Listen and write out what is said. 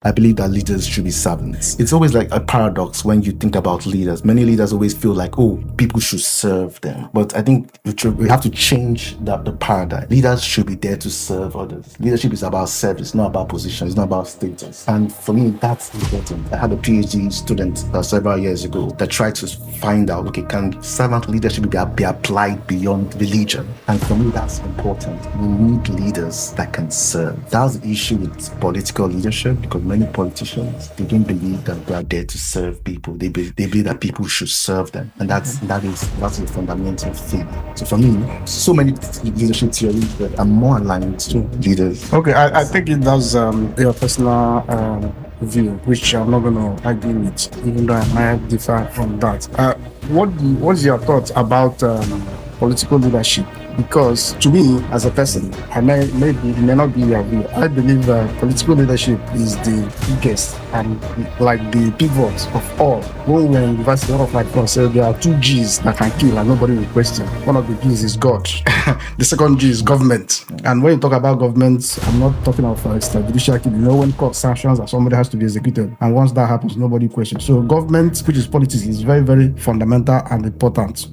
I believe that leaders should be servants. It's always like a paradox when you think about leaders. Many leaders always feel like, oh, people should serve them. But I think we have to change the paradigm. Leaders should be there to serve others. Leadership is about service, not about position. It's not about status. And for me, that's important. I had a PhD student several years ago that tried to find out, okay, can servant leadership be applied beyond religion? And for me, that's important. We need leaders that can serve. That's the issue with political leadership, because many politicians, they don't believe that they are there to serve people. They believe that people should serve them, and that's a fundamental thing. So for me, so many leadership theories that are more aligned to leaders. Okay, I think it does your personal view, which I'm not going to argue with, even though I might differ on that. What's your thoughts about political leadership? Because to me, as a person, it may not be your view. I believe political leadership is the biggest and like the pivot of all. When we're in university, a lot of my friends say there are 2 G's that can kill and nobody will question. One of the G's is God. The second G is government. And when you talk about government, I'm not talking of extrajudicial killing. When court sanctions that somebody has to be executed, and once that happens, nobody questions. So government, which is politics, is very, very fundamental and important.